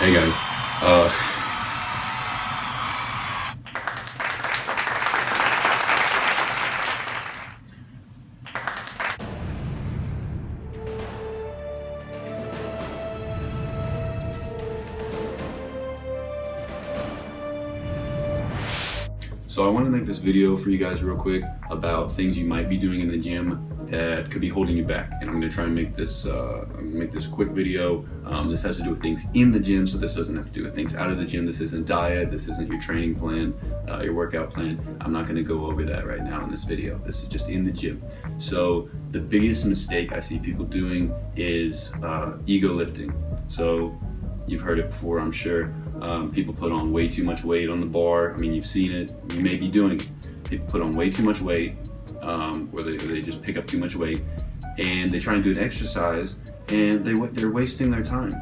Hey guys. Uh, So I want to make this video for you guys real quick about things you might be doing in the gym that could be holding you back. And I'm going to try and make this a quick video. This has to do with things in the gym, so this doesn't have to do with things out of the gym. This isn't diet, this isn't your training plan, your workout plan. I'm not going to go over that right now in this video. This is just in the gym. So the biggest mistake I see people doing is ego lifting. So you've heard it before, I'm sure. People put on way too much weight on the bar. I mean, you've seen it, you may be doing it. People put on way too much weight, or they just pick up too much weight, and they try and do an exercise, and they're wasting their time.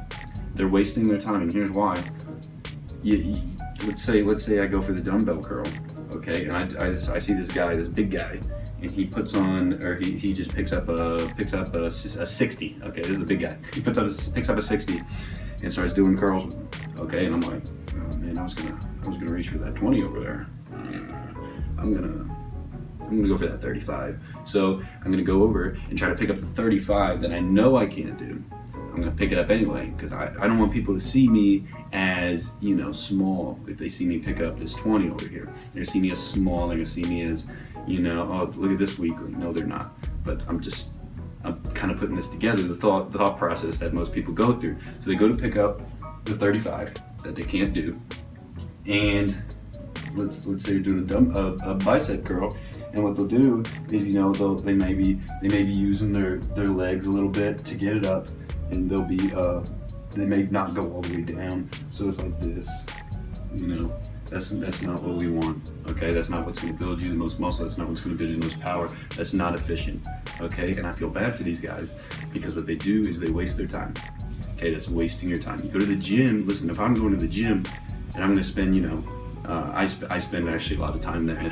They're wasting their time, and here's why. Let's say I go for the dumbbell curl, okay, and I see this guy, this big guy, and he puts on, or he just picks up a 60. Okay, this is a big guy. He picks up a 60 and starts doing curls with them. Okay, and I'm like, oh man, I was gonna reach for that 20 over there. I'm gonna go for that 35. So I'm gonna go over and try to pick up the 35 that I know I can't do. I'm gonna pick it up anyway because I don't want people to see me as, you know, small. If they see me pick up this 20 over here, they're gonna see me as small. They're gonna see me as, you know, oh, look at this weakling. No, they're not. But I'm kind of putting this together, the thought process that most people go through. So they go to pick up the 35 that they can't do, and let's say you're doing a bicep curl, and what they'll do is, you know, they may be using their legs a little bit to get it up, and they'll be they may not go all the way down, so it's like this, you know. That's not what we want, okay? That's not what's gonna build you the most muscle. That's not what's gonna build you the most power. That's not efficient, okay? And I feel bad for these guys because what they do is they waste their time, okay? That's wasting your time. You go to the gym, listen, if I'm going to the gym and I'm gonna spend, you know, I spend actually a lot of time there,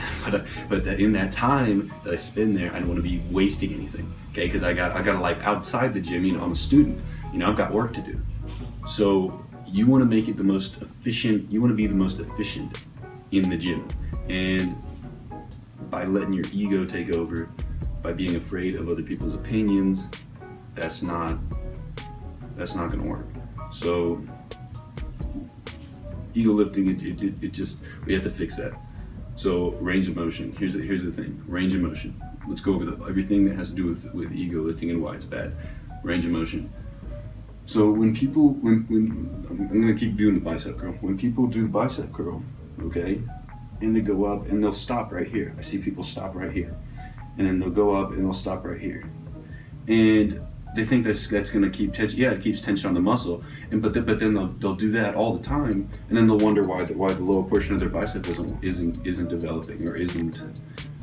but in that time that I spend there, I don't wanna be wasting anything, okay? Because I got a life outside the gym, you know, I'm a student, you know, I've got work to do. So you want to make it the most efficient, you want to be the most efficient in the gym. And by letting your ego take over, by being afraid of other people's opinions, that's not going to work. So ego lifting, it just, we have to fix that. So range of motion, here's the thing, range of motion. Let's go over everything that has to do with ego lifting and why it's bad. Range of motion. So when I'm gonna keep doing the bicep curl. When people do the bicep curl, okay, and they go up and they'll stop right here. I see people stop right here, and then they'll go up and they'll stop right here, and they think that's gonna keep tension. Yeah, it keeps tension on the muscle, but then they'll do that all the time, and then they'll wonder why the lower portion of their bicep isn't developing or isn't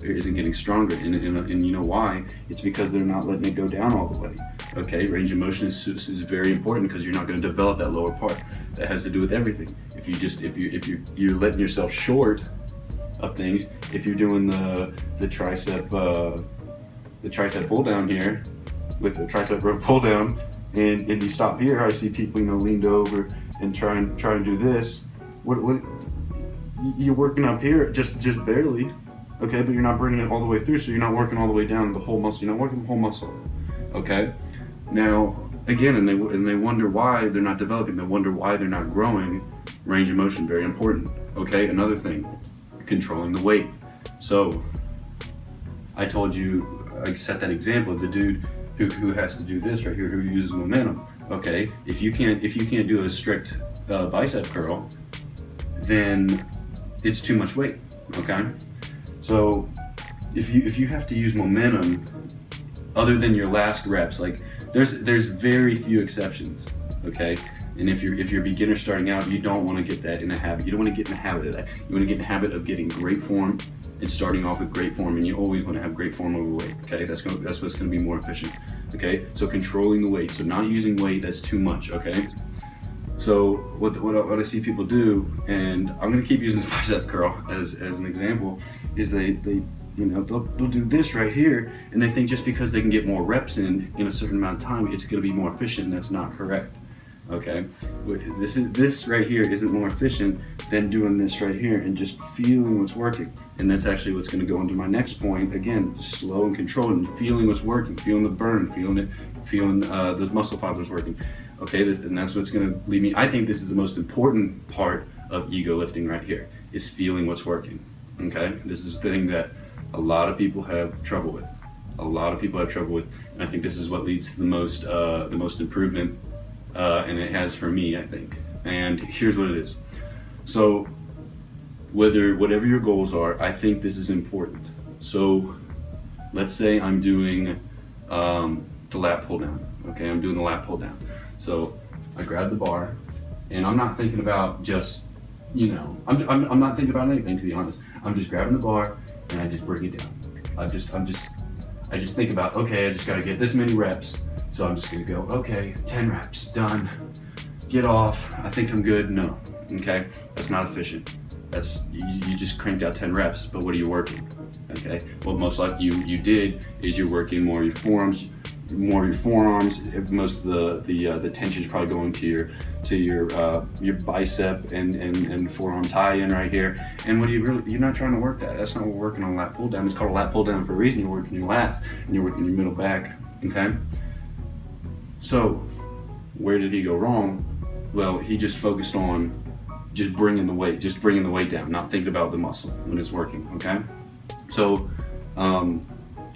getting stronger, and you know why? It's because they're not letting it go down all the way. Okay, range of motion is very important because you're not going to develop that lower part. That has to do with everything. If you're letting yourself short of things, if you're doing the tricep pull down here with the tricep row pull down, and you stop here, I see people, you know, leaned over and trying to do this. What you're working up here just barely. Okay, but you're not bringing it all the way through, so you're not working all the way down the whole muscle. You're not working the whole muscle. Okay. Now, again, and they wonder why they're not developing. They wonder why they're not growing. Range of motion, very important. Okay. Another thing, controlling the weight. So, I told you, I set that example of the dude who has to do this right here, who uses momentum. Okay. If you can't do a strict bicep curl, then it's too much weight. Okay. So if you have to use momentum other than your last reps, like there's very few exceptions, okay? And if you're a beginner starting out, you don't want to get that in a habit. You don't want to get in a habit of that. You want to get in the habit of getting great form and starting off with great form, and you always want to have great form over weight, okay? That's what's going to be more efficient, okay? So controlling the weight, so not using weight that's too much, okay? So what I see people do, and I'm going to keep using the bicep curl as an example, is they You know, they'll do this right here, and they think just because they can get more reps in a certain amount of time, it's going to be more efficient. That's not correct. Okay, this right here isn't more efficient than doing this right here and just feeling what's working. And that's actually what's going to go into my next point. Again, slow and controlled, and feeling what's working, feeling the burn, feeling those muscle fibers working. Okay, and that's what's going to lead me. I think this is the most important part of ego lifting right here, is feeling what's working. Okay, this is the thing that a lot of people have trouble with. A lot of people have trouble with, and I think this is what leads to the most improvement. And it has for me, I think. And here's what it is. So whatever your goals are, I think this is important. So let's say I'm doing the lat pull down. Okay, I'm doing the lat pull down. So I grab the bar, and I'm not thinking about just, I'm not thinking about anything, to be honest. I'm just grabbing the bar and I just bring it down. I just think about, okay, I just got to get this many reps. So I'm just gonna go, okay, 10 reps, done. Get off, I think I'm good. No, okay, that's not efficient. That's, you just cranked out 10 reps, but what are you working? Okay, what most likely you did is you're working more of your forearms. Most of the tension is probably going to your bicep and forearm tie-in right here. And you're not trying to work that. That's not what we're working on lat pull down. It's called a lat pull down for a reason. You're working your lats and you're working your middle back. Okay. So, where did he go wrong? Well, he just focused on just bringing the weight down, not thinking about the muscle when it's working, okay? So, I'm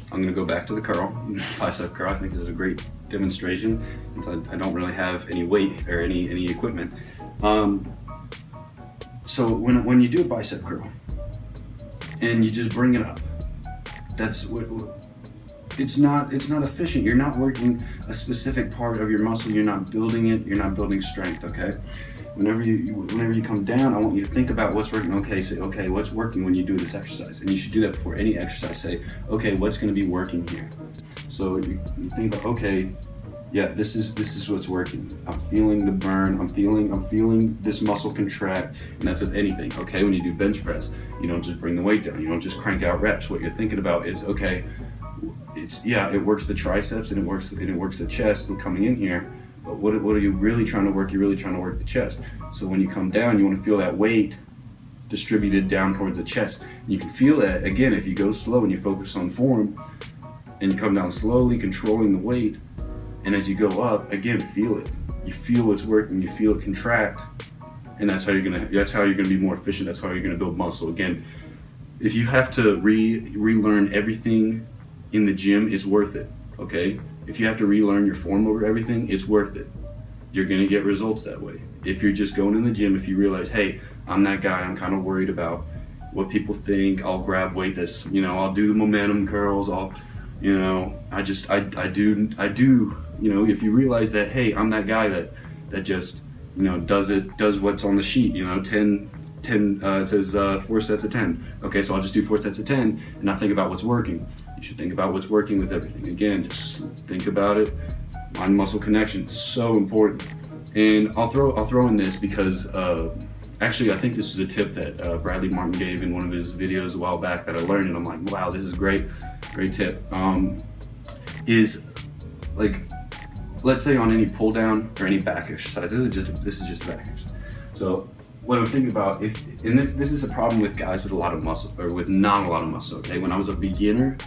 gonna go back to the curl, bicep curl. I think this is a great demonstration since I don't really have any weight or any equipment. So when you do a bicep curl and you just bring it up, that's what it's not efficient. You're not working a specific part of your muscle. You're not building it. You're not building strength. Okay. Whenever you come down, I want you to think about what's working. Okay, say, okay, what's working when you do this exercise? And you should do that before any exercise. Say, okay, what's going to be working here? So you think about, okay, yeah, this is what's working. I'm feeling the burn. I'm feeling this muscle contract, and that's with anything. Okay, when you do bench press, you don't just bring the weight down. You don't just crank out reps. What you're thinking about is, okay, it works the triceps and it works the chest and coming in here. But what are you really trying to work? You're really trying to work the chest. So when you come down, you want to feel that weight distributed down towards the chest. And you can feel that, again, if you go slow and you focus on form, and you come down slowly, controlling the weight, and as you go up, again, feel it. You feel what's working, you feel it contract, and that's how you're gonna be more efficient, that's how you're gonna build muscle. Again, if you have to relearn everything in the gym, it's worth it, okay? If you have to relearn your form over everything, it's worth it. You're gonna get results that way. If you're just going in the gym, if you realize, hey, I'm that guy, I'm kind of worried about what people think, I'll grab weight I'll do the momentum curls, I do, if you realize that, hey, I'm that guy that just, does what's on the sheet, 10, it says 4 sets of 10. Okay, so I'll just do 4 sets of 10 and not think about what's working. You should think about what's working with everything. Again, just think about it. Mind-muscle connection, so important. And I'll throw in this because actually I think this was a tip that Bradley Martin gave in one of his videos a while back that I learned, and I'm like, wow, this is great tip. Is like, let's say on any pull down or any back exercise, this is just back exercise. So what I'm thinking about, this is a problem with guys with a lot of muscle or with not a lot of muscle. Okay, when I was a beginner,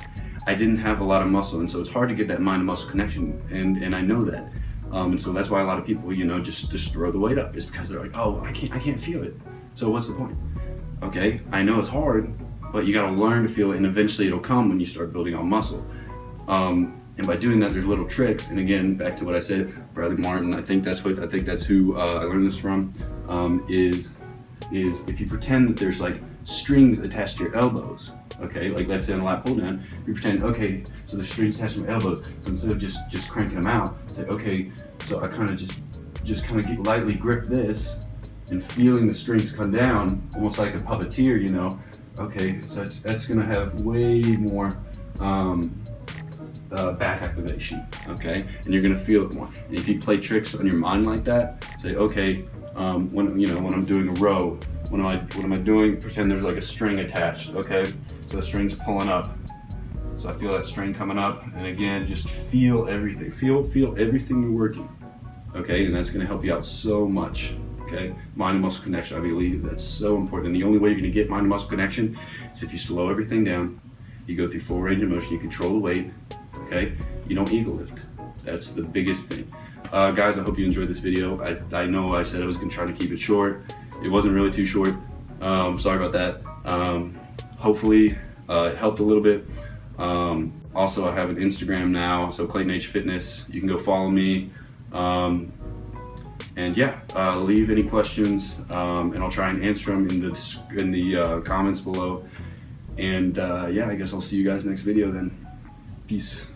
I didn't have a lot of muscle, and so it's hard to get that mind to muscle connection, and I know that. And so that's why a lot of people, just throw the weight up, is because they're like, oh, I can't feel it. So what's the point? Okay, I know it's hard, but you gotta learn to feel it, and eventually it'll come when you start building on muscle. And by doing that, there's little tricks. And again, back to what I said, Bradley Martin, I think that's who I learned this from. Is if you pretend that there's like strings attached to your elbows. Okay, like let's say on a lat pull down, you pretend, okay, so the strings attached to my elbows. So instead of just cranking them out, say, okay, so I kind of just kind of lightly grip this and feeling the strings come down, almost like a puppeteer, Okay, so that's gonna have way more back activation, okay? And you're gonna feel it more. And if you play tricks on your mind like that, say, okay, when I'm doing a row, What am I doing? Pretend there's like a string attached, okay? So the string's pulling up. So I feel that string coming up, and again, just feel everything. Feel everything you're working, okay? And that's gonna help you out so much, okay? Mind and muscle connection, I believe that's so important. And the only way you're gonna get mind and muscle connection is if you slow everything down, you go through full range of motion, you control the weight, okay? You don't ego lift. That's the biggest thing. Guys, I hope you enjoyed this video. I know I said I was gonna try to keep it short. It wasn't really too short. Sorry about that. Hopefully it helped a little bit. Also, I have an Instagram now, so Clayton H Fitness. You can go follow me. And yeah, leave any questions, and I'll try and answer them in the comments below. And yeah, I guess I'll see you guys next video then. Peace.